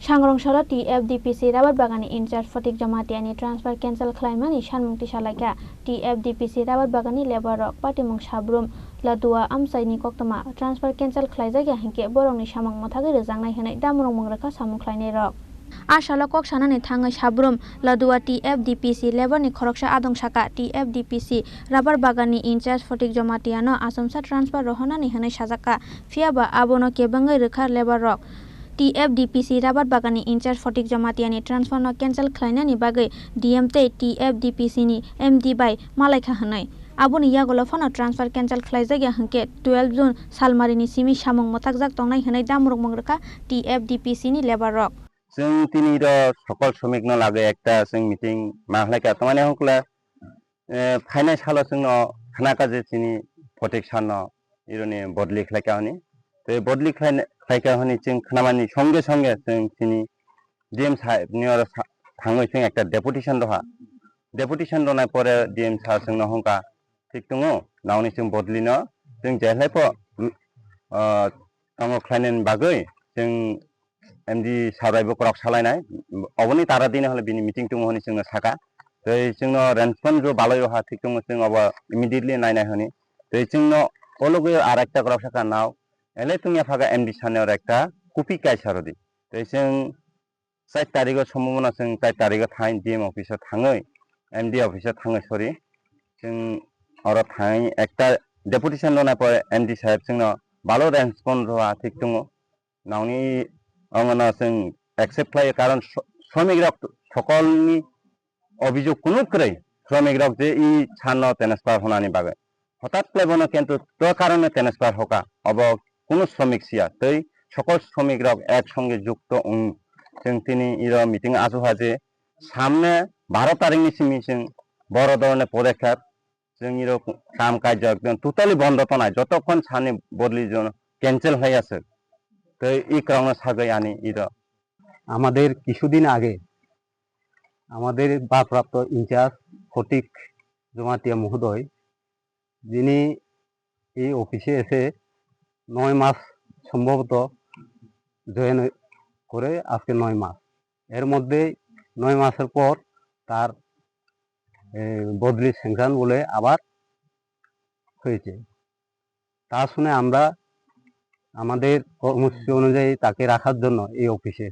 सांग्रंसाला TFDPC rubber बागाननि in charge फटिक जमातियानि transfer cancel खालामनायनि सानमुंथि सालायग्रा TFDPC राबार बागाननि लेबार रक पाटिमुं साब्रुम लादुआ आमसाइनि कक्टमा ट्रान्सफार केन्सेल खालायजायगा हिंके बरंनि सामं मथागै रोजांनाय होनाय दामुरं मंग्राखा सामुं खालायनाय रक आसाला कक सानानै थाङै साब्रुम लादुआ TFDPC लेबारनि खरकसा आदं साका TFDPC राबार बागाननि इनचार्ज फटिक जमातियानो आसामसा ट्रान्सफार रहनानै होनाय साजाका फियाबा आबनो केबंगै रोखा लेबार रक TFDPC राबार बागाननि इनचार्ज फटिक जमातियानि ट्रान्सफार केन्सेल खालायनायनि बागै DMT TFDPC नि MD बाय मालायखा होनाय आबुनि यागल फनो ट्रान्सफार केन्सेल खालायजायगा हिंके 12 जुन सालमारिनि सिमि सामुं मथागजाक तंनाय होनाय दामुरं मंग्राखा TFDPC नि लेबार रक जों दिनै सकल श्रमिकनो लागै একটা जों मिटिं माहलायका तमाने हकला फाइनाल सालो जोंनो खानाका जे दिनै प्रटेक्शन इरनि बदलि खालायका हनि तो बदलि खालायका हनि जों खानामानि संगे संगे जों दिनै DM साहेबनि थाङै जों একটা डेपुटेशन दहा डेपुटेशन दनाय परे DM सार जोंनो हंका ठीक दङ नावनि जों बदलिनो जों जेहायप तंग खालायनायनि बागै जों MD सारायबो क्रक सालायनाय अबनि तारा दिने हले बिनि मिटिं दङ हनि जोंनो साका तो जोंनो रेसपन्स जो बालायो हा ठीक दङ जों अब इमिडिएटली नायनाय हनि तो जोंनो अलगे आरेकटा क्रक साका नाव एले तुंया फागा MD सानेर एकटा कपि कायसारदि तो जों 4 तारिखआव सम्भावना जों 4 तारिखआव थाङै DM अफिसाव थाङै MD अफिसाव थाङै सरि जों और थाङै एकटा डेपुटेशन दनाय परे MD साहेब जोंनो बालो रेसपन्स होआ ठीक दङ नावनि अंगना जों एक्सेप्ट खालायो कारण श्रमिक रक सकलनि अभियोग कुनु करे श्रमिक रक जे इ सानो ट्रान्सफार होनानि बागै हठाৎ प्लेबनो किन्तु तो कारणे ट्रान्सफार होका अब कुनु श्रमिक सिया तै सकल श्रमिक रक एकसंगे যুক্ত जों दिनै इर मिटिं आजहा जे सामने 12 तारिखनि सिमि जों बड़ धरনের पदक्षेप जों इर काम कार्य एकदम টোটালি বন্ধ তো নাই যতক্ষণ সানি বদলি জন ক্যান্সেল হয়ে আছে তো এই কারণে সাগৈ আনি ইর আমাদের কিছুদিন আগে আমাদের ভারপ্রাপ্ত ইনচার্জ ফটিক জমাতিয়া মহোদয় যিনি এই অফিসে এসে 9 মাস সম্ভবত জয়েন করে আজকে 9 মাস এর মধ্যে 9 মাসের পর তার বদলি স্যাংশন বলে আবার হয়েছে তা শুনে আমরা আমাদের কর্মসূচি অনুযায়ী তাকে রাখার জন্য এই অফিসে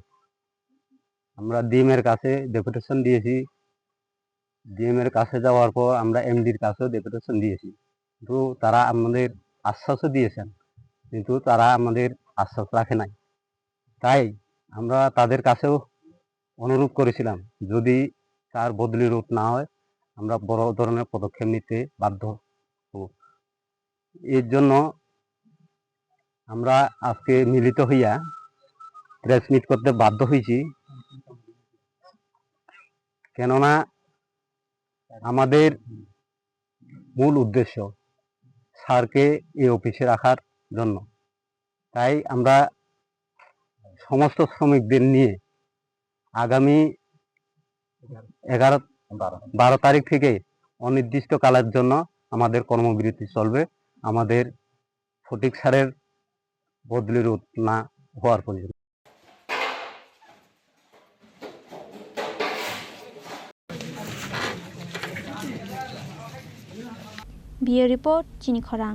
আমরা ডিএম এর কাছে ডেপুটেশন দিয়েছি ডিএম এর কাছে যাওয়ার পর আমরা এমডির কাছেও ডেপুটেশন দিয়েছি কিন্তু তারা আমাদের আশ্বাসও দিয়েছেন কিন্তু তারা আমাদের আশ্বাস রাখে নাই তাই আমরা তাদের কাছেও অনুরোধ করেছিলাম যদি তার বদলি রূপ না হয় আমরা বড় ধরনের পদক্ষেপ নিতে বাধ্য হব এর জন্য আমরা আজকে মিলিত হইয়া প্রেস মিট করতে বাধ্য হয়েছি কেননা আমাদের মূল উদ্দেশ্য স্যারকে এই অফিসে রাখার জন্য তাই আমরা সমস্ত শ্রমিকদের নিয়ে আগামী 12 তারিখ থেকে অনির্দিষ্ট কালের জন্য আমাদের কর্মবিরতি চলবে আমাদের ফটিক স্যারের বদলি রূপ না হওয়ার পর্যন্ত বিয়ে রিপোর্ট চিনি খরাং।